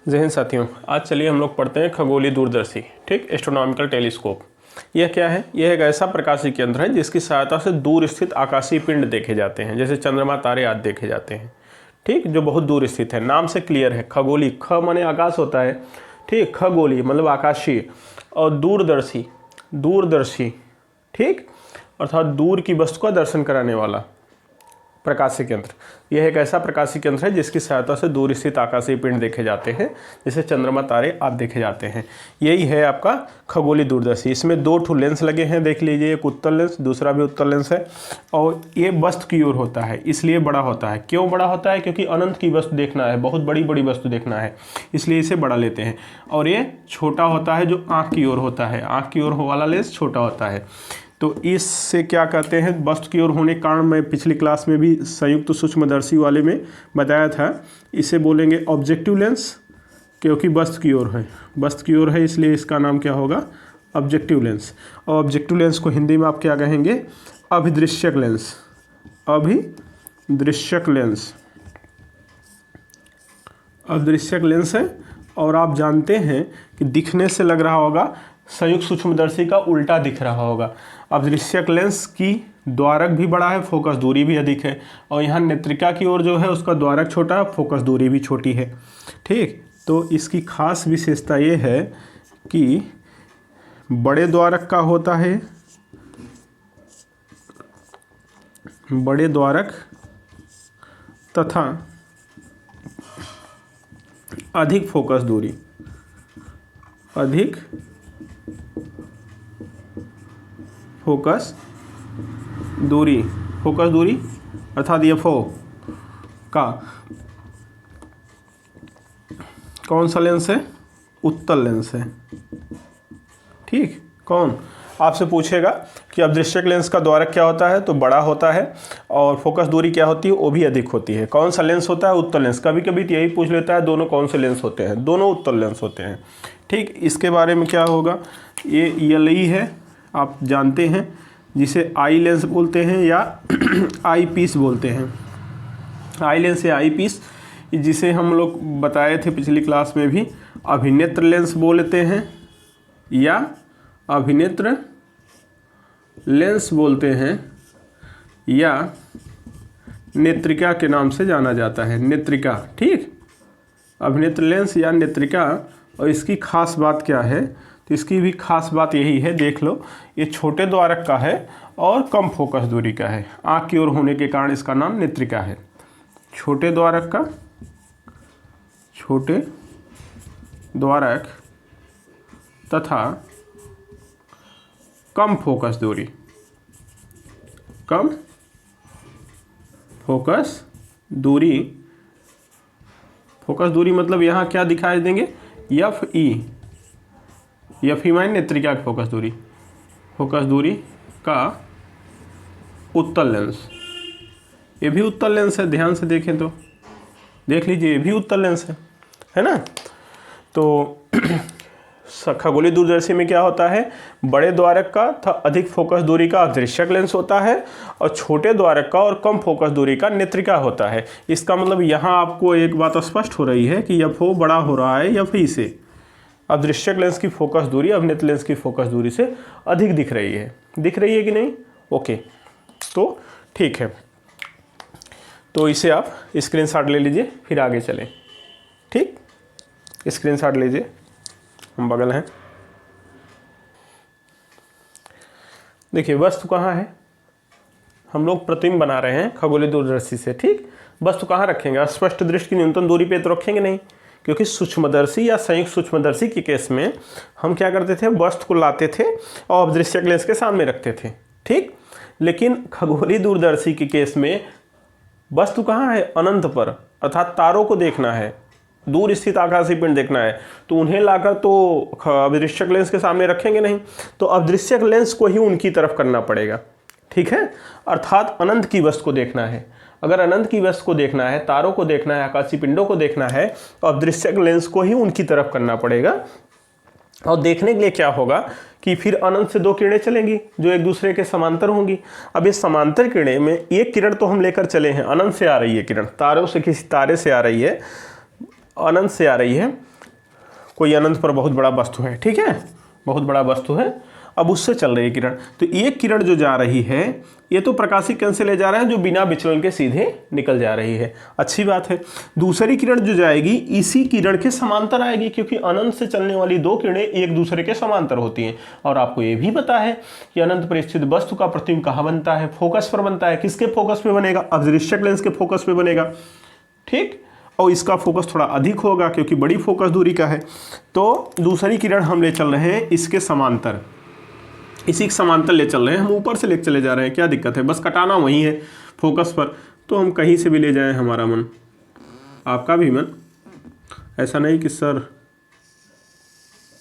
जय हिंद साथियों, आज चलिए हम लोग पढ़ते हैं खगोलीय दूरदर्शी। ठीक, एस्ट्रोनॉमिकल टेलीस्कोप। यह क्या है? यह एक ऐसा प्रकाशीय केंद्र है जिसकी सहायता से दूर स्थित आकाशीय पिंड देखे जाते हैं, जैसे चंद्रमा, तारे आदि देखे जाते हैं। ठीक, जो बहुत दूर स्थित है। नाम से क्लियर है, खगोली, ख माने आकाश होता है। ठीक, खगोली मतलब आकाशीय, और दूरदर्शी, दूरदर्शी, ठीक, अर्थात दूर की वस्तु का दर्शन कराने वाला प्रकाशीय केंद्र। यह एक ऐसा प्रकाशीय केंद्र है जिसकी सहायता से दूर स्थित आकाशीय पिंड देखे जाते हैं, जैसे चंद्रमा, तारे आदि देखे जाते हैं। यही है आपका खगोलीय दूरदर्शी। इसमें दो ठो लेंस लगे हैं, देख लीजिए, एक उत्तल लेंस, दूसरा भी उत्तल लेंस है, और ये वस्तु की ओर होता है, इसलिए बड़ा होता है। क्यों बड़ा होता है? क्योंकि अनंत की वस्तु देखना है, बहुत बड़ी बड़ी वस्तु देखना है, इसलिए इसे बड़ा लेते हैं। और ये छोटा होता है जो आँख की ओर होता है, आँख की ओर वाला लेंस छोटा होता है। तो इससे क्या कहते हैं? वस्तु की ओर होने के कारण मैं पिछली क्लास में भी संयुक्त सूक्ष्मदर्शी वाले में बताया था, इसे बोलेंगे ऑब्जेक्टिव लेंस, क्योंकि वस्तु की ओर है, वस्तु की ओर है, इसलिए इसका नाम क्या होगा? Objective lens. और ऑब्जेक्टिव लेंस को हिंदी में आप क्या कहेंगे? अभिदृश्यक लेंस, अभिदृश्यक लेंस, अभिदृश्यक लेंस है। और आप जानते हैं कि दिखने से लग रहा होगा संयुक्त सूक्ष्मदर्शी का उल्टा दिख रहा होगा। अभिदृश्यक लेंस की द्वारक भी बड़ा है, फोकस दूरी भी अधिक है, और यहाँ नेत्रिका की ओर जो है उसका द्वारक छोटा है, फोकस दूरी भी छोटी है। ठीक, तो इसकी खास विशेषता ये है कि बड़े द्वारक का होता है, बड़े द्वारक, तथा अधिक फोकस दूरी, अधिक फोकस दूरी, फोकस दूरी अर्थात एफओ का कौन सा लेंस है? उत्तल लेंस है। ठीक, कौन? आपसे पूछेगा कि अभिदृश्यक लेंस का द्वारक क्या होता है, तो बड़ा होता है, और फोकस दूरी क्या होती है? वो भी अधिक होती है। कौन सा लेंस होता है? उत्तल लेंस। कभी कभी तो यही पूछ लेता है दोनों कौन से लेंस होते हैं, दोनों उत्तल लेंस होते हैं। ठीक, इसके बारे में क्या होगा? ये एलई है, आप जानते हैं, जिसे आई लेंस बोलते हैं या आई पीस बोलते हैं। आई लेंस या आई पीस, जिसे हम लोग बताए थे पिछली क्लास में भी, अभिनेत्र लेंस बोलते हैं या अभिनेत्र लेंस बोलते हैं, या नेत्रिका के नाम से जाना जाता है, नेत्रिका। ठीक, अभिनेत्र लेंस या नेत्रिका। और इसकी खास बात क्या है? तो इसकी भी खास बात यही है, देख लो, ये छोटे द्वारक का है और कम फोकस दूरी का है, आँख की ओर होने के कारण इसका नाम नेत्रिका है। छोटे द्वारक का, छोटे द्वारक तथा कम फोकस दूरी, कम फोकस दूरी, फोकस दूरी मतलब यहाँ क्या दिखाई देंगे? एफ ई, एफ ई माने नेत्रिका की फोकस दूरी, फोकस दूरी का उत्तल लेंस। ये भी उत्तल लेंस है, ध्यान से देखें तो देख लीजिए, ये भी उत्तल लेंस है ना। तो खगोलीय दूरदर्शी में क्या होता है? बड़े द्वारक का था अधिक फोकस दूरी का अभिदृश्यक लेंस होता है, और छोटे द्वारक का और कम फोकस दूरी का नेत्रिका होता है। इसका मतलब यहाँ आपको एक बात स्पष्ट हो रही है कि एफओ बड़ा हो रहा है एफ ई से। अभिदृश्यक लेंस की फोकस दूरी अभिनेत्र लेंस की फोकस दूरी से अधिक दिख रही है। दिख रही है कि नहीं? ओके, तो ठीक है, तो इसे आप स्क्रीनशॉट ले लीजिए, फिर आगे चलें। ठीक, स्क्रीनशॉट लीजिए, हम बगल हैं। देखिए वस्तु कहाँ है? हम लोग प्रतिबिंब बना रहे हैं खगोलीय दूरदर्शी से। ठीक, वस्तु कहाँ रखेंगे? स्पष्ट दृष्टि की न्यूनतम दूरी पे तो रखेंगे नहीं, क्योंकि सूक्ष्मदर्शी या संयुक्त सूक्ष्मदर्शी के केस में हम क्या करते थे? वस्तु को लाते थे और अभिदृश्यक लेंस के सामने रखते थे। ठीक, लेकिन खगोलीय दूरदर्शी के केस में वस्तु कहाँ है? अनंत पर, अर्थात तारों को देखना है, दूर स्थित आकाशीय पिंड देखना है, तो उन्हें लाकर तो अभिदृश्यक लेंस के सामने रखेंगे नहीं, तो अभिदृश्यक लेंस को ही उनकी तरफ करना पड़ेगा। ठीक है, अर्थात अनंत की वस्तु को देखना है। अगर अनंत की वस्तु को देखना है, तारों को देखना है, आकाशीय पिंडों को देखना है, तो अभिदृश्यक लेंस को ही उनकी तरफ करना पड़ेगा। और देखने के लिए क्या होगा कि फिर अनंत से दो किरणें चलेंगी जो एक दूसरे के समांतर होंगी। अब ये समांतर किरणें में एक किरण तो हम लेकर चले हैं, अनंत से आ रही है किरण, तारों से, किसी तारे से आ रही है, अनंत से आ रही है, कोई अनंत पर बहुत बड़ा वस्तु है, ठीक है, बहुत बड़ा वस्तु है, अब उससे चल रही है किरण, तो एक किरण जो जा रही है ये तो प्रकाशीय केंद्र से ले जा रहे हैं जो बिना विचलन के सीधे निकल जा रही है, अच्छी बात है। दूसरी किरण जो जाएगी इसी किरण के समांतर आएगी, क्योंकि अनंत से चलने वाली दो किरणें एक दूसरे के समांतर होती हैं। और आपको ये भी पता है कि अनंत पर स्थित वस्तु का प्रतिबिंब कहाँ बनता है, फोकस पर बनता है। किसके फोकस पे बनेगा, अदृश्यक लेंस के फोकस पे बनेगा, ठीक, और इसका फोकस थोड़ा अधिक होगा क्योंकि बड़ी फोकस दूरी का है। तो दूसरी किरण हम ले चल रहे हैं इसके समांतर, इसी के समांतर ले चल रहे हैं, हम ऊपर से ले चले जा रहे हैं, क्या दिक्कत है, बस कटाना वही है फोकस पर। तो हम कहीं से भी ले जाएं, हमारा मन, आपका भी मन, ऐसा नहीं कि सर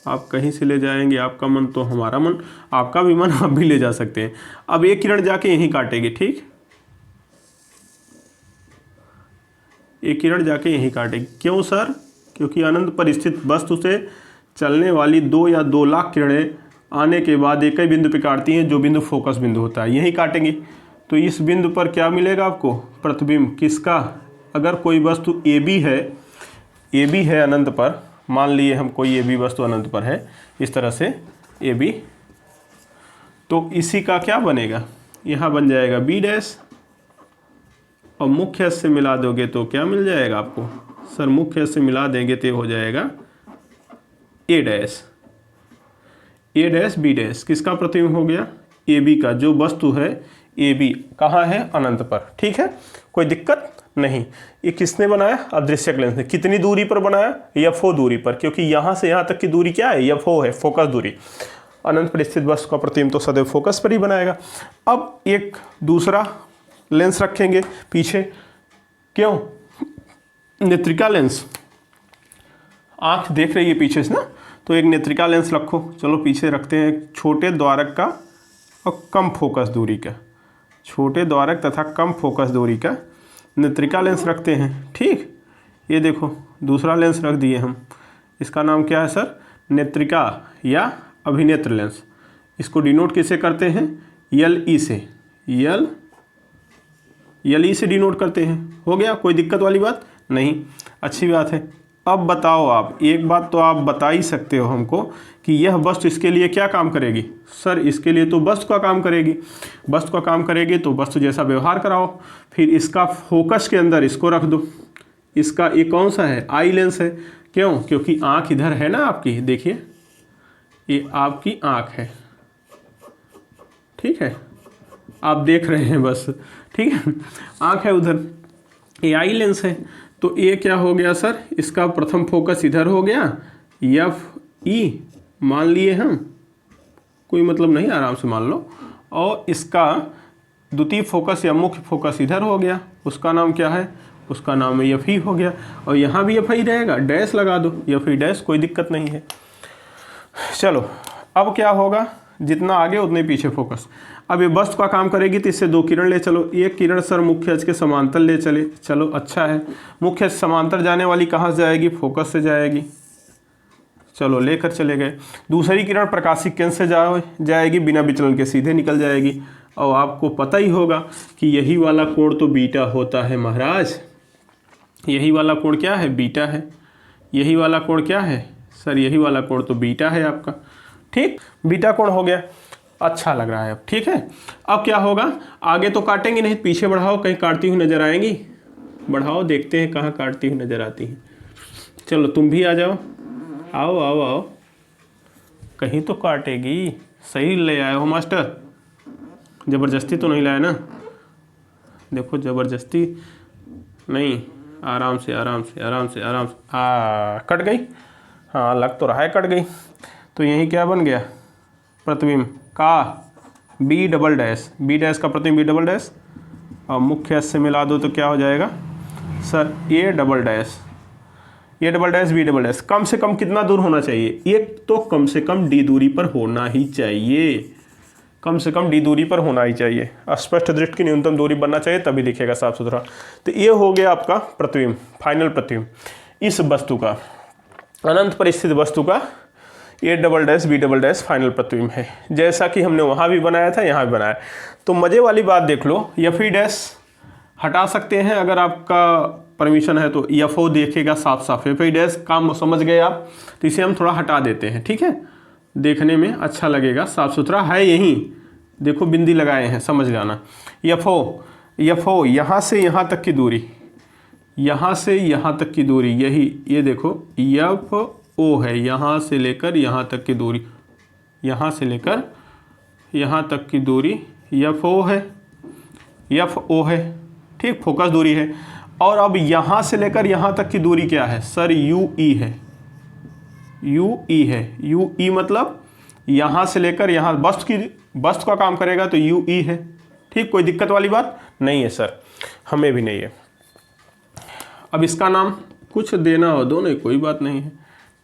आप कहीं से ले जाएंगे, आपका मन तो हमारा मन, आपका भी मन आप भी ले जा सकते हैं। अब एक किरण जाके यहीं काटेगी, ठीक, एक किरण जाके यहीं काटेगी, क्यों सर, क्योंकि अनंत पर स्थित वस्तु से चलने वाली 2 या 2 लाख किरणें आने के बाद एक ही बिंदु पे काटती हैं, जो बिंदु फोकस बिंदु होता है, यही काटेंगे। तो इस बिंदु पर क्या मिलेगा आपको, प्रतिबिंब किसका, अगर कोई वस्तु ए बी है अनंत पर, मान लिए हम कोई ए बी वस्तु अनंत पर है, इस तरह से ए बी, तो इसी का क्या बनेगा, यहाँ बन जाएगा बी डैश, और मुख्य से मिला दोगे तो क्या मिल जाएगा आपको, सर मुख्य से मिला देंगे तो हो जाएगा ए डैश, ए डैश बी डैश, किसका प्रतिबिंब हो गया, ए बी का, जो वस्तु है ए बी कहाँ है, अनंत पर, ठीक है, कोई दिक्कत नहीं। ये किसने बनाया, अदृश्यक लेंस ने, कितनी दूरी पर बनाया, एफओ दूरी पर, क्योंकि यहाँ से यहाँ तक की दूरी क्या है, एफओ है, फोकस दूरी। अनंत पर स्थित वस्तु का प्रतिबिंब तो सदैव फोकस पर ही बनाएगा। अब एक दूसरा लेंस रखेंगे पीछे, क्यों, नेत्रिका लेंस, आँख देख रही है पीछे से ना, तो एक नेत्रिका लेंस रखो, चलो पीछे रखते हैं, छोटे द्वारक का और कम फोकस दूरी का, छोटे द्वारक तथा कम फोकस दूरी का नेत्रिका लेंस रखते हैं, ठीक। ये देखो दूसरा लेंस रख दिए हम, इसका नाम क्या है सर, नेत्रिका या अभिनेत्र लेंस। इसको डिनोट किससे करते हैं, यल ई से, यल ई से डिनोट करते हैं, हो गया, कोई दिक्कत वाली बात नहीं, अच्छी बात है। अब बताओ आप, एक बात तो आप बता ही सकते हो हमको कि यह वस्तु इसके लिए क्या काम करेगी, सर इसके लिए तो वस्तु का काम करेगी, वस्तु का काम करेगी तो वस्तु जैसा व्यवहार कराओ, फिर इसका फोकस के अंदर इसको रख दो, इसका ये कौन सा है, आई लेंस है, क्यों, क्योंकि आँख इधर है ना आपकी, देखिए ये आपकी आँख है, ठीक है, आप देख रहे हैं बस, ठीक है, आँख है उधर, ये आई लेंस है, तो ये क्या हो गया सर, इसका प्रथम फोकस इधर हो गया, एफ ई मान लिए हम, कोई मतलब नहीं, आराम से मान लो, और इसका द्वितीय फोकस या मुख्य फोकस इधर हो गया, उसका नाम क्या है, उसका नाम है एफ ई हो गया, और यहाँ भी एफ ई रहेगा, डैश लगा दो, एफ ई डैश, कोई दिक्कत नहीं है। चलो अब क्या होगा, जितना आगे उतने पीछे फोकस। अब ये वस्तु का काम करेगी तो इससे 2 किरण ले चलो, एक किरण सर मुख्य अक्ष के समांतर ले चले, चलो अच्छा है, मुख्य अक्ष समांतर जाने वाली कहाँ से जाएगी, फोकस से जाएगी, चलो लेकर चले गए। दूसरी किरण प्रकाशिक केंद्र से जाएगी, बिना विचलन के सीधे निकल जाएगी, और आपको पता ही होगा कि यही वाला कोण तो बीटा होता है महाराज, यही वाला कोण क्या है, बीटा है, यही वाला कोण क्या है सर, यही वाला कोण तो बीटा है आपका, ठीक, बीटा कोण हो गया, अच्छा लग रहा है अब, ठीक है। अब क्या होगा, आगे तो काटेंगे नहीं, पीछे बढ़ाओ, कहीं काटती हुई नजर आएंगी, बढ़ाओ, देखते हैं कहाँ काटती हुई नजर आती हैं, चलो तुम भी आ जाओ, आओ आओ आओ, कहीं तो काटेगी, सही ले आए हो मास्टर, ज़बरदस्ती तो नहीं लाया ना, देखो ज़बरदस्ती नहीं, आराम से आराम से आराम से आराम से, कट गई, हाँ लग तो रहा है कट गई। तो यही क्या बन गया, प्रतिबिंब का B double dash, B dash का प्रतिबिंब बी डबल डैश, और मुख्य से मिला दो तो क्या हो जाएगा sir, A double dash, A double dash B double dash. कम से कम कितना दूर होना चाहिए, एक तो कम से कम डी दूरी पर होना ही चाहिए, कम से कम डी दूरी पर होना ही चाहिए, स्पष्ट दृष्टि की न्यूनतम दूरी बनना चाहिए, तभी दिखेगा साफ सुथरा। तो ये हो गया आपका प्रतिबिंब, फाइनल प्रतिबिंब इस वस्तु का, अनंत पर स्थित वस्तु का A double dash B double dash final प्रतिबिंब है, जैसा कि हमने वहाँ भी बनाया था यहाँ भी बनाया। तो मज़े वाली बात देख लो, एफ ई डैश हटा सकते हैं अगर आपका परमिशन है तो FO देखेगा साफ साफ, FI डैश काम समझ गए आप, तो इसे हम थोड़ा हटा देते हैं, ठीक है, देखने में अच्छा लगेगा, साफ सुथरा है। यही देखो बिंदी लगाए हैं, समझ जाना। FO यहाँ से यहाँ तक की दूरी, यहाँ से यहाँ तक की दूरी, यही ये देखो FO है, यहाँ से लेकर यहाँ तक की दूरी, यहाँ से लेकर यहाँ तक की दूरी FO है, ठीक, फोकस दूरी है। और अब यहाँ से लेकर यहाँ तक की दूरी क्या है सर, UE है, UE मतलब यहाँ से लेकर यहाँ बस्ट का काम करेगा तो UE है, ठीक, कोई दिक्कत वाली बात नहीं है सर, हमें भी नहीं है। अब इसका नाम कुछ देना हो दो, नहीं कोई बात नहीं है,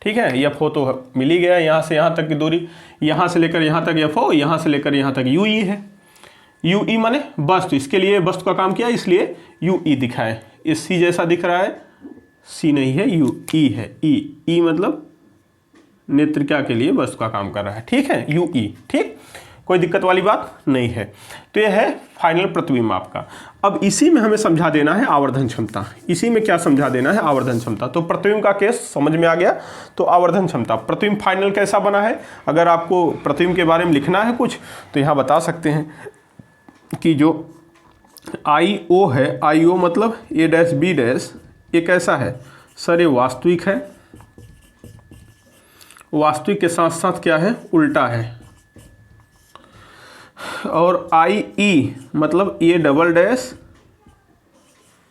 ठीक है। FO तो मिल ही गया, यहाँ से यहाँ तक की दूरी, यहाँ से लेकर यहाँ तक FO, यहाँ से लेकर यहाँ तक UE है। UE माने बस्ट, इसके लिए बस्ट का काम किया इसलिए UE दिखा है, ये C जैसा दिख रहा है, C नहीं है, UE है, E मतलब नेत्रिका के लिए बस्ट का काम कर रहा है, ठीक है, UE, ठीक, कोई दिक्कत वाली बात नहीं है। तो यह है फाइनल प्रतिबिंब आपका। अब इसी में हमें समझा देना है आवर्धन क्षमता। इसी में क्या समझा देना है, आवर्धन क्षमता। तो प्रतिबिंब का केस समझ में आ गया, तो आवर्धन क्षमता, प्रतिबिंब फाइनल कैसा बना है। अगर आपको प्रतिबिंब के बारे में लिखना है कुछ तो यहाँ बता सकते हैं कि जो IO है, IO मतलब A डैश B डैश, ये कैसा है सर, ये वास्तविक है, वास्तविक के साथ साथ क्या है, उल्टा है। और IE मतलब A double dash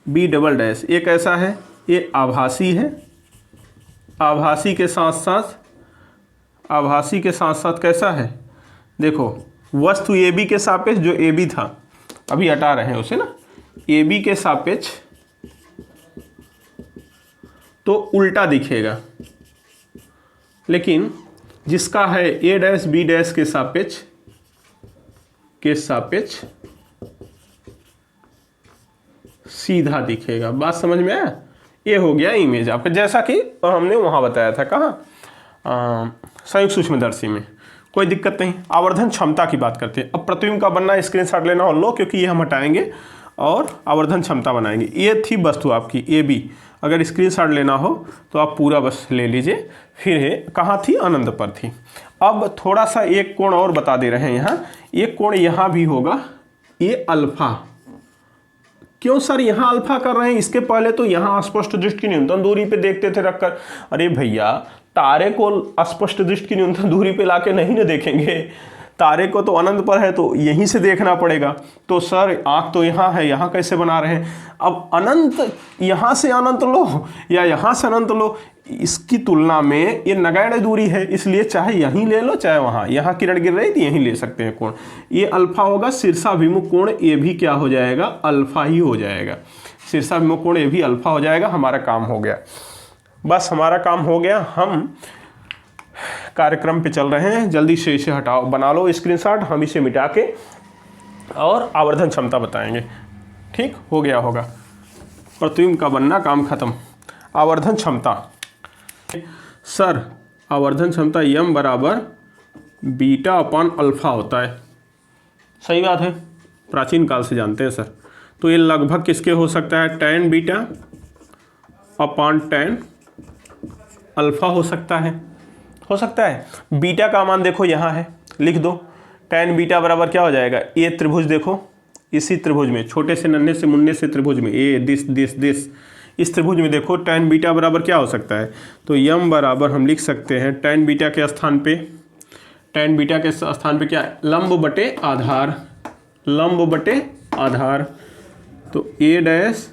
B double dash, ये कैसा है, ये आभासी है, आभासी के साथ साथ कैसा है, देखो वस्तु AB के सापेक्ष, जो AB था अभी हटा रहे हैं उसे ना, AB के सापेक्ष तो उल्टा दिखेगा, लेकिन जिसका है A डैश B डैश के सापेक्ष सीधा दिखेगा। बात समझ में आया, ये हो गया इमेज आपका, जैसा कि हमने वहां बताया था, कहाँ संयुक्त सूक्ष्मदर्शी में, कोई दिक्कत नहीं। आवर्धन क्षमता की बात करते हैं। अब प्रतिबिंब का बनना स्क्रीनशॉट लेना हो लो, क्योंकि ये हम हटाएंगे और आवर्धन क्षमता बनाएंगे। ये थी वस्तु आपकी AB, अगर स्क्रीनशॉट लेना हो तो आप पूरा बस ले लीजिए। फिर है कहाँ थी, अनंत पर थी। अब थोड़ा सा एक कोण और बता दे रहे हैं यहाँ, एक कोण यहाँ भी होगा, ये अल्फा। क्यों सर यहाँ अल्फा कर रहे हैं, इसके पहले तो यहाँ स्पष्ट दृष्टि की न्यूनतम दूरी पे देखते थे रखकर। अरे भैया, तारे को स्पष्ट दृष्टि की न्यूनतम दूरी पे लाके नहीं ना देखेंगे, तारे को तो अनंत पर है तो यहीं से देखना पड़ेगा। तो सर आँख तो यहाँ है, यहाँ कैसे बना रहे हैं। अब अनंत, यहाँ से अनंत लो या यहाँ से अनंत लो, इसकी तुलना में ये नगण्य दूरी है, इसलिए चाहे यहीं ले लो चाहे वहाँ, यहाँ किरण गिर रही थी यहीं ले सकते हैं कोण। ये अल्फा होगा, शीर्षाभिमुख कोण ये भी क्या हो जाएगा, अल्फा ही हो जाएगा। शीर्षाभिमुख कोण ये भी अल्फा हो जाएगा। हमारा काम हो गया, बस हमारा काम हो गया। हम कार्यक्रम पे चल रहे हैं, जल्दी से इसे हटाओ, बना लो स्क्रीनशॉट, हम इसे मिटा के और आवर्धन क्षमता बताएंगे। ठीक हो गया होगा, प्रतिबिंब का बनना काम खत्म। आवर्धन क्षमता सर, आवर्धन क्षमता m बराबर बीटा अपान अल्फा होता है। सही बात है, प्राचीन काल से जानते हैं सर। तो ये लगभग किसके हो सकता है, tan बीटा अपान tan अल्फा हो सकता है, बीटा का मान देखो यहाँ है, लिख दो। tan बीटा बराबर क्या हो जाएगा, ये त्रिभुज देखो, इसी त्रिभुज में, छोटे से नन्हे से मुन्ने से त्रिभुज में, ये दिस इस त्रिभुज में देखो tan बीटा बराबर क्या हो सकता है। तो m बराबर हम लिख सकते हैं tan बीटा के स्थान पे, क्या, लंब बटे आधार। तो a डैश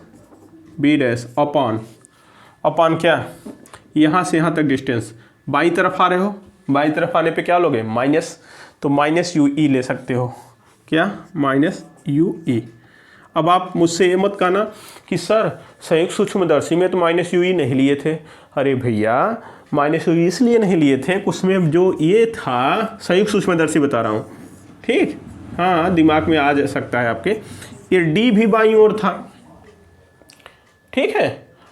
b डैश अपान क्या, यहाँ से यहाँ तक डिस्टेंस, बाईं तरफ आ रहे हो, बाईं तरफ आने पे क्या लोगे, माइनस, तो माइनस UE ले सकते हो, क्या, माइनस UE। अब आप मुझसे ये मत कहना कि सर संयुक्त सूक्ष्मदर्शी में तो माइनस UE नहीं लिए थे। अरे भैया, माइनस UE इसलिए नहीं लिए थे, उसमें जो ये था संयुक्त सूक्ष्मदर्शी बता रहा हूँ, ठीक, हाँ दिमाग में आ जा सकता है आपके। ये D भी बाईं ओर था, ठीक है,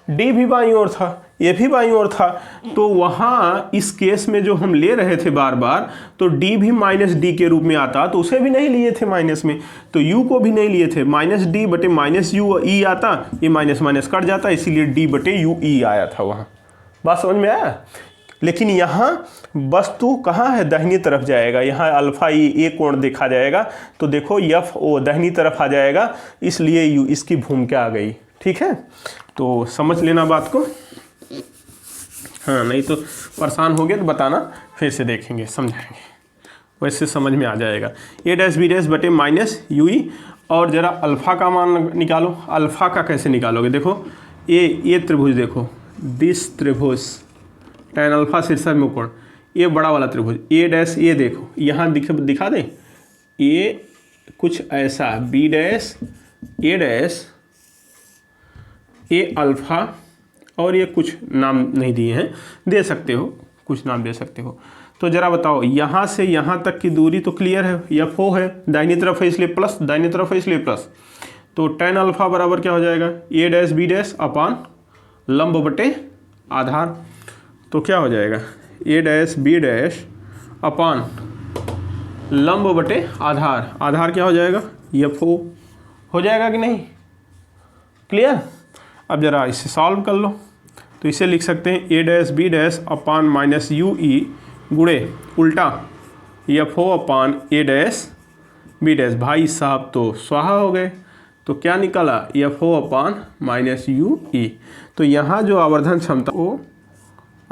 D भी बाईं ओर था, ये भी बाईं ओर था। तो वहाँ इस केस में जो हम ले रहे थे बार बार, तो d भी माइनस डी के रूप में आता, तो उसे भी नहीं लिए थे माइनस में, तो u को भी नहीं लिए थे, माइनस डी बटे माइनस यू ई आता, ये माइनस माइनस कट जाता, इसीलिए d बटे यू ई आया था वहाँ। बात समझ में आया? लेकिन यहाँ वस्तु कहाँ है, दाहिनी तरफ जाएगा, यहाँ अल्फा ई ए कोण देखा जाएगा, तो देखो एफ ओ दाहिनी तरफ आ जाएगा, इसलिए यू इसकी भूमिका आ गई। ठीक है, तो समझ लेना बात को। हाँ, नहीं तो परेशान हो गए तो बताना, फिर से देखेंगे समझाएंगे, वैसे समझ में आ जाएगा। ए डैश बी डैश बटे माइनस यू ई, और ज़रा अल्फ़ा का मान निकालो। अल्फ़ा का कैसे निकालोगे? देखो ये त्रिभुज देखो, दिस त्रिभुज tan अल्फा शीर्षक में कोण, ये बड़ा वाला त्रिभुज ए डैश, ये देखो यहाँ दिखा दे, ये कुछ ऐसा बी डैश ए डैश ए अल्फ़ा, और ये कुछ नाम नहीं दिए हैं, दे सकते हो, कुछ नाम दे सकते हो। तो ज़रा बताओ, यहाँ से यहाँ तक की दूरी तो क्लियर है, एफ ओ है, दाहिनी तरफ है इसलिए प्लस, दाहिनी तरफ है इसलिए प्लस, तो tan अल्फ़ा बराबर क्या हो जाएगा, ए डैश बी डैश अपान लंब बटे आधार। तो क्या हो जाएगा, ए डैश बी डैश अपान लंब बटे आधार, आधार क्या हो जाएगा, एफ ओ हो जाएगा कि नहीं? क्लियर? अब ज़रा इसे सॉल्व कर लो, तो इसे लिख सकते हैं A dash B dash upon minus U E गुणे उल्टा F O upon A dash B dash. भाई साहब तो स्वाहा हो गए, तो क्या निकला, F O upon minus U E. तो यहाँ जो आवर्धन क्षमता ओ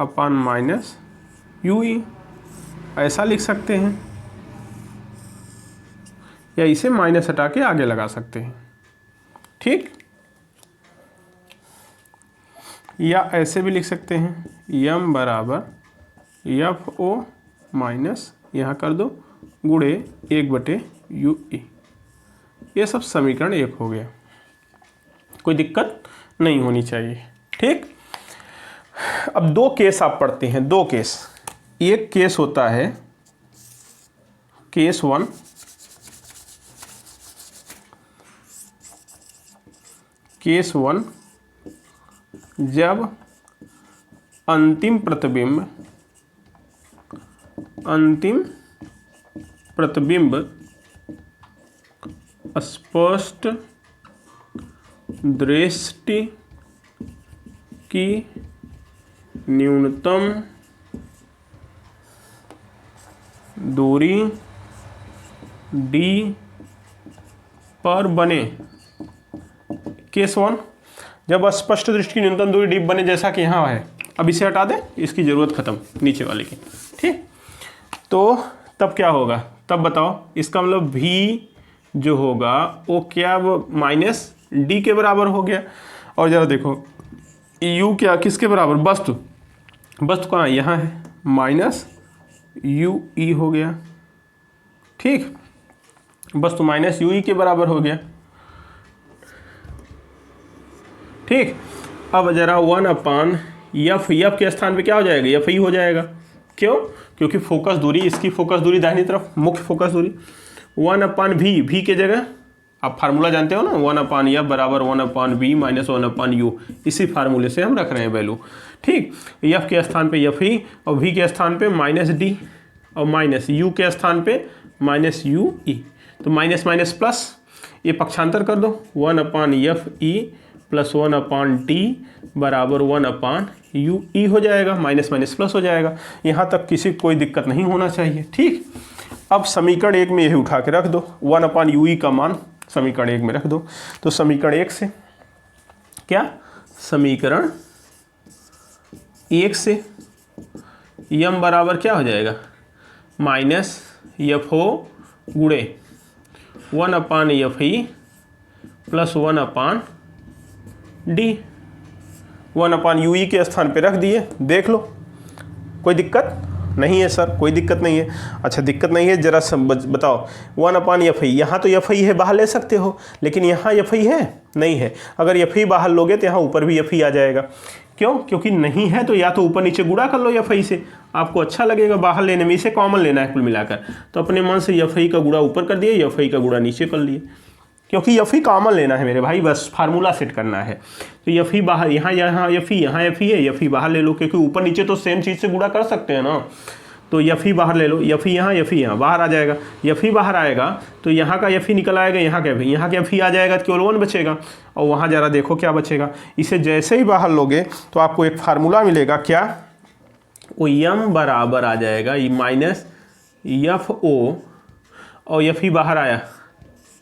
अपान माइनस यू ई, ऐसा लिख सकते हैं, या इसे माइनस हटा के आगे लगा सकते हैं। ठीक, या ऐसे भी लिख सकते हैं, यम बराबर एफ ओ माइनस यहाँ कर दो गुणे 1/u ई। ये सब समीकरण 1 हो गया, कोई दिक्कत नहीं होनी चाहिए। ठीक, अब दो केस आप पढ़ते हैं, दो केस। एक केस होता है केस 1, केस 1 जब अंतिम प्रतिबिंब स्पष्ट दृष्टि की न्यूनतम दूरी d पर बने। केस 1, जब स्पष्ट दृष्टि की न्यूनतम दूरी d बने, जैसा कि यहाँ है। अब इसे हटा दें, इसकी ज़रूरत ख़त्म, नीचे वाले की। ठीक, तो तब क्या होगा, तब बताओ, इसका मतलब v जो होगा वो क्या, वो माइनस डी के बराबर हो गया। और ज़रा देखो u क्या किसके बराबर, वस्तु कहाँ, यहाँ है, माइनस यू ई हो गया। ठीक, वस्तु माइनस यू ई के बराबर हो गया। ठीक, अब ज़रा 1 अपान एफ के स्थान पे क्या हो जाएगा, एफ ई हो जाएगा। क्यों? क्योंकि फोकस दूरी, इसकी फोकस दूरी दाहिनी तरफ, मुख्य फोकस दूरी। 1 अपान भी के जगह आप फार्मूला जानते हो ना, 1 अपान एफ बराबर 1 अपान बी माइनस 1 अपान यू, इसी फार्मूले से हम रख रहे हैं वैल्यू। ठीक, एफ के स्थान पे एफ ई, और वी के स्थान पे माइनस डी, और माइनस यू के स्थान पे माइनस यू ई। तो माइनस माइनस प्लस, ये पक्षांतर कर दो, 1 अपान एफ ई प्लस 1 अपान डी बराबर 1 अपान यू ई हो जाएगा, माइनस माइनस प्लस हो जाएगा। यहाँ तक किसी को कोई दिक्कत नहीं होना चाहिए। ठीक, अब समीकरण 1 में यही उठा के रख दो, 1 अपान यू ई का मान समीकरण 1 में रख दो। तो समीकरण 1 से क्या, समीकरण 1 से यम बराबर क्या हो जाएगा, माइनस एफ ओ गुणे 1 अपान F E plus 1 upon D. 1 upon you ई के स्थान पे रख दिए, देख लो, कोई दिक्कत नहीं है सर, कोई दिक्कत नहीं है। अच्छा, दिक्कत नहीं है, जरा बताओ, 1 अपान एफ आई, यहाँ तो एफ आई है, बाहर ले सकते हो, लेकिन यहाँ एफ आई है नहीं है। अगर एफ आई बाहर लोगे तो यहाँ ऊपर भी एफ आई आ जाएगा। क्यों? क्योंकि नहीं है तो या तो ऊपर नीचे गुणा कर लो एफ आई से, आपको अच्छा लगेगा बाहर लेने में, इसे कॉमन लेना है कुल मिलाकर। तो अपने मन से एफ आई का गुणा ऊपर कर दिए, एफ आई का गुणा नीचे कर लिए। क्योंकि एफ ई कॉमन लेना है मेरे भाई, बस फार्मूला सेट करना है। तो एफ ई बाहर, यहाँ एफ ई है, एफ ई बाहर ले लो, क्योंकि ऊपर नीचे तो सेम चीज़ से गुणा कर सकते हैं ना। तो एफ ई बाहर ले लो, एफ ई यहाँ बाहर आ जाएगा, एफ ई बाहर आएगा तो यहाँ का एफ ई निकल आएगा, यहाँ का एफ ई आ जाएगा तो केवल 1 बचेगा। और वहाँ जरा देखो क्या बचेगा, इसे जैसे ही बाहर लोगे तो आपको एक फार्मूला मिलेगा, क्या, वो यम बराबर आ जाएगा माइनस एफ ओ, और एफ ई बाहर आया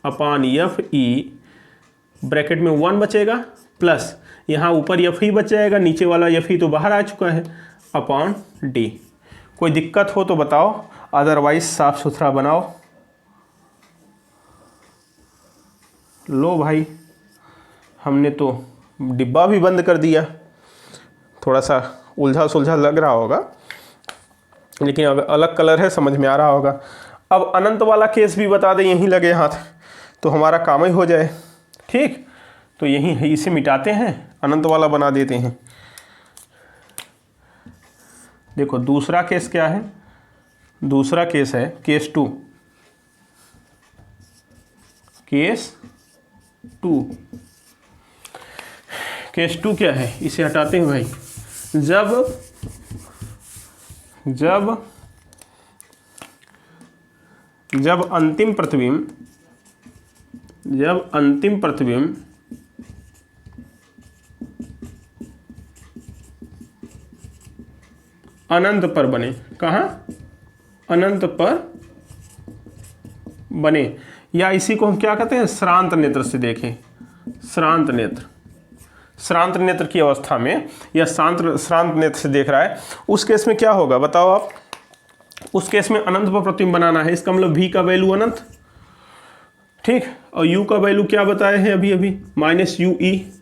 अपॉन एफ ई, ब्रैकेट में 1 बचेगा, प्लस यहाँ ऊपर एफ ई बच जाएगा, नीचे वाला एफ ई तो बाहर आ चुका है, अपॉन डी। कोई दिक्कत हो तो बताओ, अदरवाइज साफ सुथरा बनाओ। लो भाई, हमने तो डिब्बा भी बंद कर दिया, थोड़ा सा उलझा सुलझा लग रहा होगा, लेकिन अगर अलग कलर है समझ में आ रहा होगा। अब अनंत वाला केस भी बता दें, यहीं लगे हाथ तो हमारा काम ही हो जाए। ठीक, तो यहीं है, इसे मिटाते हैं, अनंत वाला बना देते हैं। देखो दूसरा केस क्या है, दूसरा केस है केस 2। केस 2 क्या है, इसे हटाते हैं भाई। जब अंतिम प्रतिबिंब अनंत पर बने, कहाँ, अनंत पर बने, या इसी को हम क्या कहते हैं, श्रांत नेत्र से देखें, श्रांत नेत्र की अवस्था में, या श्रांत नेत्र से देख रहा है, उस केस में क्या होगा बताओ आप। उस केस में अनंत पर प्रतिबिंब बनाना है, इसका मतलब v का वैल्यू अनंत, ठीक, और u का वैल्यू क्या बताए हैं अभी माइनस यू ई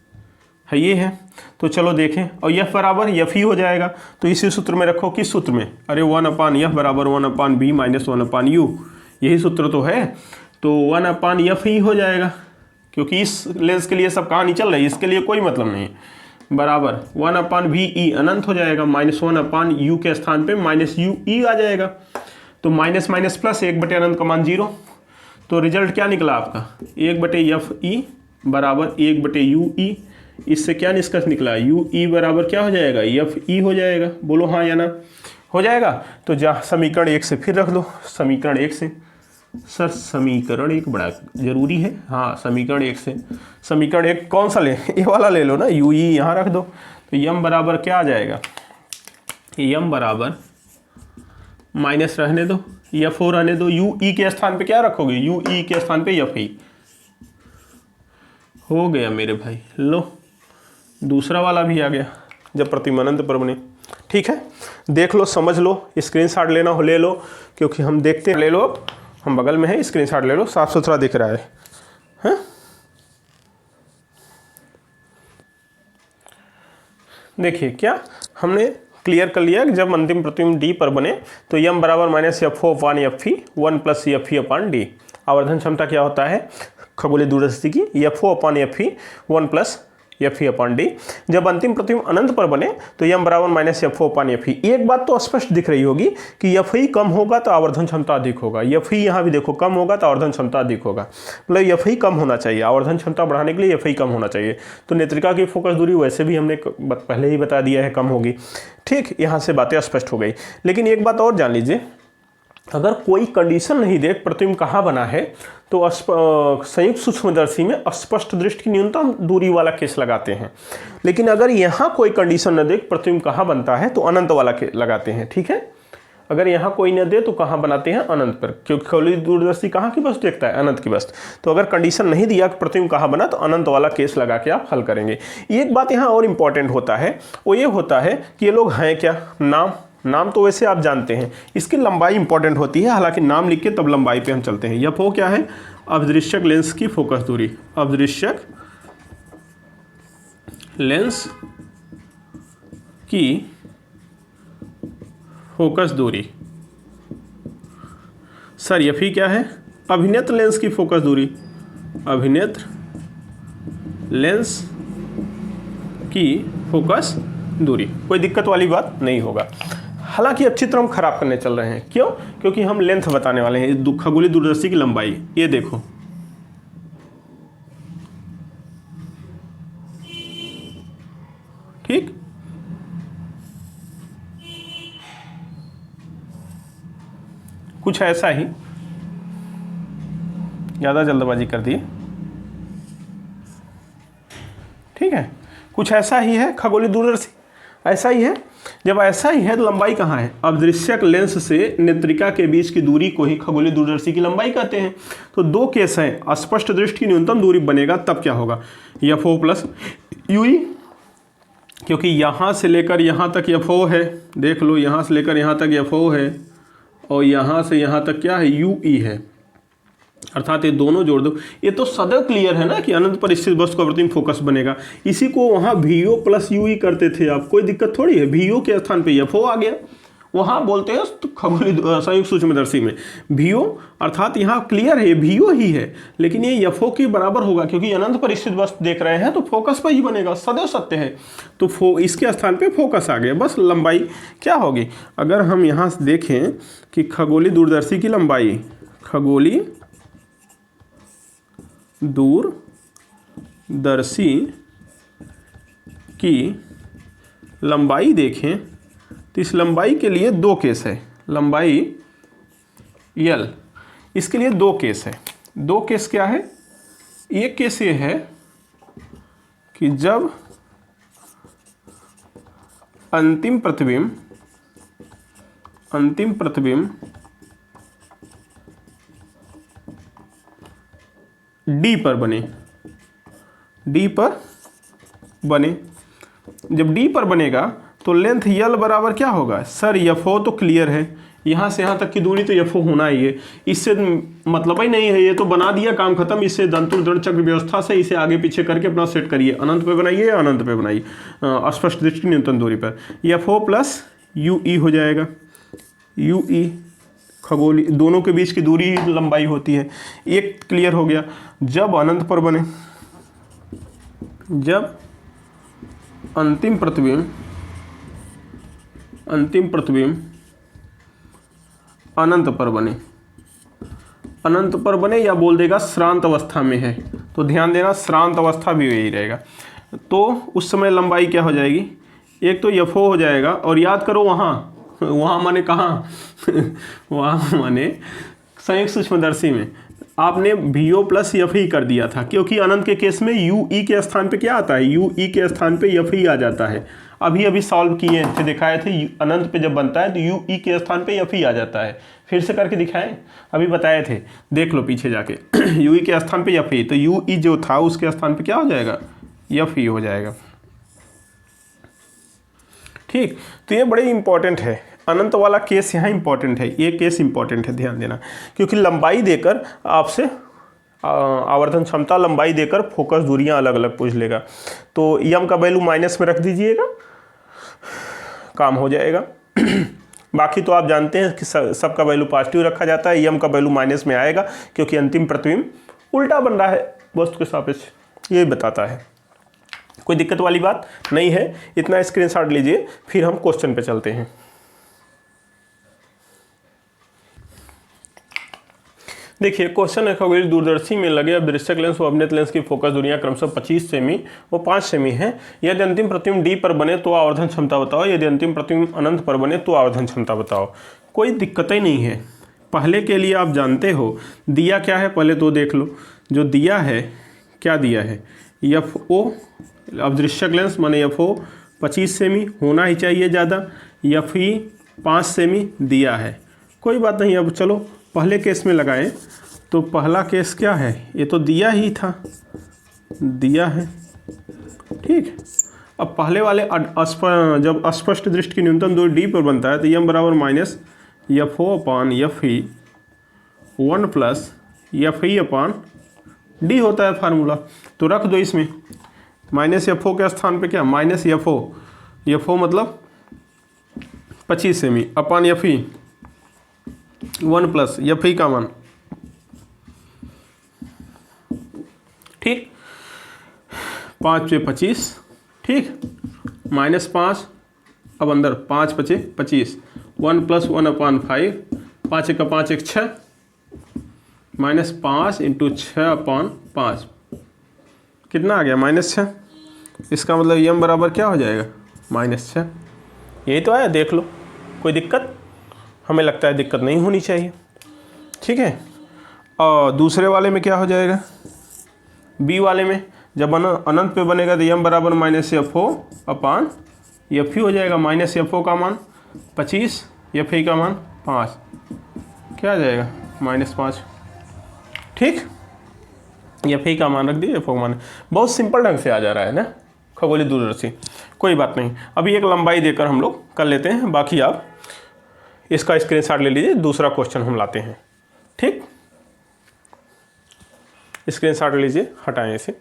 है, ये है। तो चलो देखें, और f बराबर एफ ही हो जाएगा, तो इसी सूत्र में रखो, किस सूत्र में, अरे 1/f बराबर 1/b माइनस 1/u, यही सूत्र तो है। तो 1/f ही हो जाएगा, क्योंकि इस लेंस के लिए सब कहानी चल रही है, इसके लिए कोई मतलब नहीं है, बराबर 1/ve अनंत हो जाएगा, माइनस 1/u के स्थान पे माइनस यू ई आ जाएगा। तो माइनस माइनस प्लस 1/अनंत का मान 0। तो रिजल्ट क्या निकला आपका, 1/fe बराबर 1/ue। इससे क्या निष्कर्ष निकला, ue बराबर क्या हो जाएगा, fe हो जाएगा। बोलो हाँ या ना, हो जाएगा। तो जहाँ समीकरण 1 से फिर रख दो, समीकरण 1 से, सर समीकरण 1 बड़ा जरूरी है, हाँ समीकरण 1 से, समीकरण 1 कौन सा ले, ये वाला ले लो ना, ue यहाँ रख दो। तो यम बराबर क्या आ जाएगा, यम बराबर माइनस रहने दो, एफ ओ रहने दो, यू ई के स्थान पे क्या रखोगे, यू ई के स्थान पे एफ ई। हो गया मेरे भाई, लो दूसरा वाला भी आ गया, जब प्रतिबिंब अनंत पर बने। ठीक है, देख लो, समझ लो, स्क्रीनशॉट लेना हो ले लो, क्योंकि हम देखते हैं, ले लो, हम बगल में है, स्क्रीनशॉट ले लो, साफ सुथरा दिख रहा है, हैं? देखिए क्या हमने क्लियर कर लिया कि जब अंतिम प्रतिबिंब डी पर बने तो यम बराबर minus F O upon F E 1 plus F E upon D. आवर्धन क्षमता क्या होता है खगोलीय दूरदर्शी की, F O upon F E 1 plus F E upon D. जब अंतिम प्रतिबिंब अनंत पर बने तो यम बराबर minus F O upon F E. एक बात तो स्पष्ट दिख रही होगी कि एफ ई कम होगा तो आवर्धन क्षमता अधिक होगा, एफ ई यहाँ भी देखो कम होगा तो आवर्धन क्षमता अधिक होगा, मतलब एफ ई कम होना चाहिए, आवर्धन क्षमता बढ़ाने के लिए एफ ई कम होना चाहिए। तो नेत्रिका की फोकस दूरी वैसे भी हमने पहले ही बता दिया है कम होगी, ठीक, यहाँ से बातें स्पष्ट हो गई। लेकिन एक बात और जान लीजिए, अगर कोई कंडीशन नहीं दे प्रतिबिंब कहाँ बना है तो संयुक्त सूक्ष्मदर्शी में स्पष्ट दृष्टि की न्यूनतम दूरी वाला केस लगाते हैं। लेकिन अगर यहाँ कोई कंडीशन न दे प्रतिबिंब कहाँ बनता है तो अनंत वाला लगाते हैं, ठीक है। अगर यहाँ कोई न दे तो कहाँ बनाते हैं, अनंत पर, क्योंकि खगोलीय दूरदर्शी कहाँ की वस्तु देखता है, अनंत की वस्तु। तो अगर कंडीशन नहीं दिया कि प्रतिबिंब कहाँ बना तो अनंत वाला केस लगा के आप हल करेंगे। एक बात यहाँ और इम्पॉर्टेंट होता है, वो ये होता है कि ये लोग हैं क्या, नाम तो वैसे आप जानते हैं, इसकी लंबाई इंपॉर्टेंट होती है, हालांकि नाम लिख के तब लंबाई पे हम चलते हैं। यह वो क्या है, अभिदृश्यक लेंस की फोकस दूरी, अभिदृश्यक लेंस की फोकस दूरी। सर यह भी क्या है, अभिनेत्र लेंस की फोकस दूरी, अभिनेत्र लेंस की फोकस दूरी। कोई दिक्कत वाली बात नहीं होगा। हालांकि अब चित्र हम खराब करने चल रहे हैं, क्यों, क्योंकि हम लेंथ बताने वाले हैं खगोलीय दूरदर्शी की लंबाई। ये देखो कुछ ऐसा ही, ज़्यादा जल्दबाजी कर दिए, ठीक है, कुछ ऐसा ही है खगोलीय दूरदर्शी, ऐसा ही है। जब ऐसा ही है तो लंबाई कहाँ है? अदृश्यक लेंस से नेत्रिका के बीच की दूरी को ही खगोलीय दूरदर्शी की लंबाई कहते हैं। तो दो केस हैं, स्पष्ट दृष्टि की न्यूनतम दूरी बनेगा तब क्या होगा, FO प्लस UE, क्योंकि यहाँ से लेकर यहाँ तक FO है, देख लो यहाँ से लेकर यहाँ तक FO है और यहाँ से यहाँ तक क्या है, UE है, अर्थात ये दोनों जोड़ दो। ये तो सदैव क्लियर है ना कि अनंत पर स्थित वस्तु का प्रतिबिंब फोकस बनेगा। इसी को वहाँ VO प्लस UE करते थे आप, कोई दिक्कत थोड़ी है। VO के स्थान पे FO आ गया, वहाँ बोलते हैं तो खगोलीय संयुक्त सूक्ष्मदर्शी में VO, अर्थात यहाँ क्लियर है ये VO ही है, लेकिन ये FO के बराबर होगा क्योंकि अनंत पर स्थित वस्तु देख रहे हैं तो फोकस पर ही बनेगा, सदैव सत्य है। तो इसके स्थान पे फोकस आ गया, बस लंबाई क्या होगी। अगर हम यहाँ से देखें कि खगोलीय दूरदर्शी की लंबाई, खगोलीय दूरदर्शी की लंबाई देखें तो इस लंबाई के लिए दो केस है, लंबाई L, इसके लिए दो केस है। दो केस क्या है? एक केस ये है कि जब अंतिम प्रतिबिंब D पर बने, जब D पर बनेगा तो लेंथ L बराबर क्या होगा सर, FO तो क्लियर है, यहाँ से यहाँ तक की दूरी तो FO होना ही है, इससे मतलब ही नहीं है, ये तो बना दिया, काम खत्म। इससे दंतुर दृढ़ चक्र व्यवस्था से इसे आगे पीछे करके अपना सेट करिए, अनंत पे बनाइए या अनंत पे बनाइए, स्पष्ट दृष्टि न्यूनतम दूरी पर। FO प्लस UE हो जाएगा, UE खगोली दोनों के बीच की दूरी लंबाई होती है। एक क्लियर हो गया। जब अनंत पर बने, जब अंतिम प्रतिबिंब अनंत पर बने या बोल देगा श्रांत अवस्था में है, तो ध्यान देना श्रांत अवस्था भी यही रहेगा। तो उस समय लंबाई क्या हो जाएगी, एक तो FO हो जाएगा, और याद करो वहाँ माने कहाँ वहाँ माने संयुक्त सूक्ष्मदर्शी में आपने VO प्लस FE कर दिया था, क्योंकि अनंत के केस में UE के स्थान पे क्या आता है, UE के स्थान पे FE आ जाता है। अभी सॉल्व किए थे, दिखाए थे, अनंत पे जब बनता है तो UE के स्थान पे FE आ जाता है। फिर से करके दिखाएं, अभी बताए थे, देख लो पीछे जाके UE के स्थान पे FE, तो UE जो था उसके स्थान पे क्या हो जाएगा, FE हो जाएगा। ठीक, तो ये बड़े इंपॉर्टेंट है, अनंत वाला केस यहाँ इंपॉर्टेंट है, ये केस इंपॉर्टेंट है, ध्यान देना, क्योंकि लंबाई देकर आपसे आवर्धन क्षमता लंबाई देकर फोकस दूरियां अलग अलग पूछ लेगा। तो यम का वैल्यू माइनस में रख दीजिएगा, काम हो जाएगा। बाकी तो आप जानते हैं कि सबका वैल्यू पॉजिटिव रखा जाता है, यम का वैल्यू माइनस में आएगा क्योंकि अंतिम प्रतिबिंब उल्टा बन रहा है वस्तु के सापेक्ष, ये बताता है। कोई दिक्कत वाली बात नहीं है, इतना स्क्रीनशॉट लीजिए, फिर हम क्वेश्चन पे चलते हैं। देखिए क्वेश्चन है, खगोलीय दूरदर्शी में लगे अदृश्यक लेंस व अभिनेत लेंस की फोकस दूरियां क्रमशः 25 सेमी व 5 सेमी है। यदि अंतिम प्रतिबिंब D पर बने तो आवर्धन क्षमता बताओ, यदि अंतिम प्रतिबिंब अनंत पर बने तो आवर्धन क्षमता बताओ। कोई दिक्कत ही नहीं है। पहले के लिए आप जानते हो दिया क्या है, पहले तो देख लो। जो दिया है, क्या दिया है, FO अदृश्यक लेंस माने FO 25 सेमी होना ही चाहिए ज़्यादा, FE 5 सेमी दिया है। कोई बात नहीं, अब चलो पहले केस में लगाएं। तो पहला केस क्या है, ये तो दिया ही था, दिया है, ठीक। अब पहले वाले जब अस्पष्ट दृष्टि की न्यूनतम दूरी D पर बनता है तो यम बराबर माइनस FO अपान FE 1 प्लस FE अपान D होता है फार्मूला। तो रख दो इसमें माइनस FO के स्थान पे क्या, माइनस FO मतलब 25 सेमी अपान FE 1 प्लस FE का मान, ठीक, 5 × 25, ठीक, -5, अब अंदर 5 × 5 = 25, 1 + 1 अपान 5, 5 × 5 = 6, -5 × 6 अपान 5, कितना आ गया, -6। इसका मतलब यम बराबर क्या हो जाएगा, -6। यही तो है, देख लो। कोई दिक्कत, हमें लगता है दिक्कत नहीं होनी चाहिए। ठीक है। और दूसरे वाले में क्या हो जाएगा, बी वाले में जब अनंत पे बनेगा तो m बराबर minus F O upon F ई हो जाएगा। माइनस एफ ओ का मान 25, एफ ई का मान 5, क्या आ जाएगा -5। ठीक, एफ ई का मान रख दिए, एफ ओ का मान। बहुत सिंपल ढंग से आ जा रहा है ना खगोलीय दूरदर्शी, कोई बात नहीं। अभी एक लंबाई देकर हम लोग कर लेते हैं, बाकी आप इसका स्क्रीनशॉट ले लीजिए। दूसरा क्वेश्चन हम लाते हैं। ठीक, स्क्रीनशॉट लीजिए, हटाएं इसे।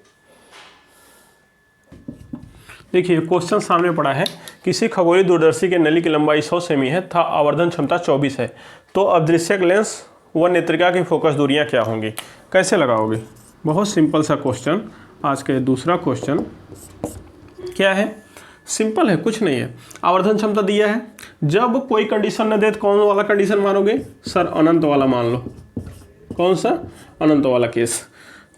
देखिए क्वेश्चन सामने पड़ा है, किसी खगोलीय दूरदर्शी के नली की लंबाई 100 सेमी है तथा आवर्धन क्षमता 24 है, तो अदृश्यक लेंस व नेत्रिका की फोकस दूरियां क्या होंगी? कैसे लगाओगे? बहुत सिंपल सा क्वेश्चन। आज का दूसरा क्वेश्चन क्या है, सिंपल है, कुछ नहीं है। आवर्धन क्षमता दिया है, जब कोई कंडीशन न दे तो कौन वाला कंडीशन मानोगे? सर अनंत वाला मान लो। कौन सा? अनंत वाला केस।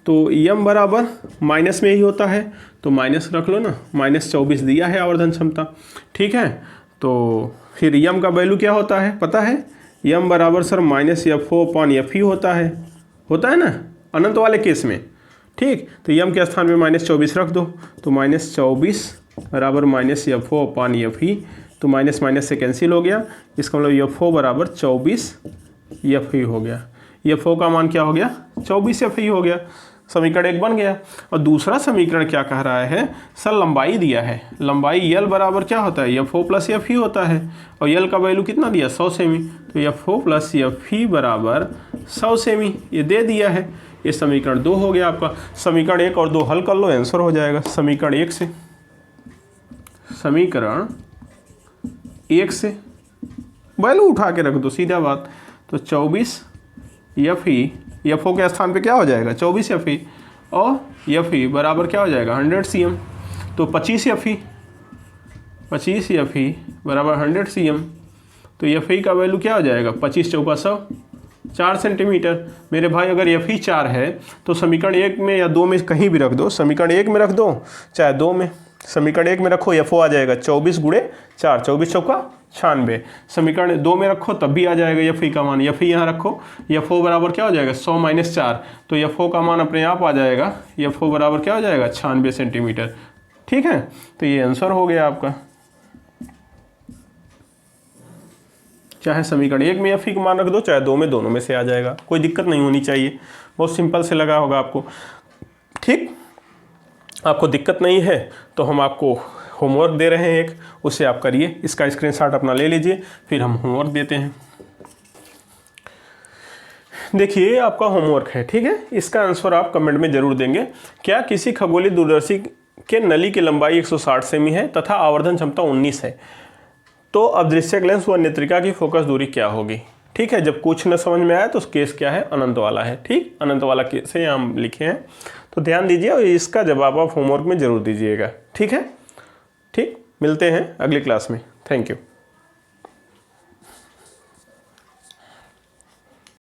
तो m बराबर माइनस में ही होता है, तो माइनस रख लो ना, -24 दिया है आवर्धन क्षमता। ठीक है, तो फिर m का वैल्यू क्या होता है पता है? m बराबर सर -FO/F ही होता है ना अनंत वाले केस में। ठीक, तो m के स्थान में -24 रख दो, तो -24 बराबर -FO/F ही, तो माइनस माइनस से कैंसिल हो गया। इसका मतलब FO बराबर 24 F ही हो गया। FO का मान क्या हो गया? 24 F ही हो गया। समीकरण 1 बन गया। और दूसरा समीकरण क्या कह रहा है? सर लंबाई दिया है, लंबाई L बराबर क्या होता है? FO प्लस F ही होता है, और L का वैल्यू कितना दिया? 100 सेमी, तो FO प्लस F ही बराबर 100 सेमी, ये दे दिया है। ये समीकरण 2 हो गया आपका। समीकरण 1 और 2 हल कर लो, आंसर हो जाएगा। समीकरण 1 से वैल्यू उठा के रख दो, सीधा बात। तो 24 एफ ई, FO के स्थान पे क्या हो जाएगा? 24 एफ ई, और एफ ई बराबर क्या हो जाएगा? 100 cm। तो 25 एफ ई बराबर 100 cm, तो एफ ई का वैल्यू क्या हो जाएगा? 25 चौका 100, 4 सेंटीमीटर। मेरे भाई अगर एफ ई 4 है तो समीकरण 1 में या 2 में कहीं भी रख दो, समीकरण 1 में रख दो चाहे 2 में। समीकरण 1 में रखो, FO आ जाएगा 24 × 4, 24 चौका 96। समीकरण 2 में रखो तब भी आ जाएगा एफ ई का मान। एफ ई यहाँ रखो, FO बराबर क्या हो जाएगा? 100 - 4, तो FO का मान अपने आप आ जाएगा। FO बराबर क्या हो जाएगा? 96 सेंटीमीटर। ठीक है, तो ये आंसर हो गया आपका। चाहे समीकरण 1 में एफ ई का मान रख दो, चाहे 2 में, दोनों में से आ जाएगा, कोई दिक्कत नहीं होनी चाहिए। बहुत सिंपल से लगा होगा आपको। ठीक, आपको दिक्कत नहीं है तो हम आपको होमवर्क दे रहे हैं एक, उसे आप करिए। इसका स्क्रीनशॉट अपना ले लीजिए, फिर हम होमवर्क देते हैं। देखिए आपका होमवर्क है, ठीक है। इसका आंसर आप कमेंट में जरूर देंगे। क्या किसी खगोलीय दूरदर्शी के नली की लंबाई 160 सेमी है तथा आवर्धन क्षमता 19 है, तो अदृश्यक लेंस व नेत्रिका की फोकस दूरी क्या होगी? ठीक है, जब कुछ न समझ में आया तो केस क्या है? अनंत वाला है। ठीक, अनंत वाला केस है, हम लिखे हैं, तो ध्यान दीजिए और इसका जवाब आप होमवर्क में जरूर दीजिएगा। ठीक है, ठीक, मिलते हैं अगली क्लास में। Thank you.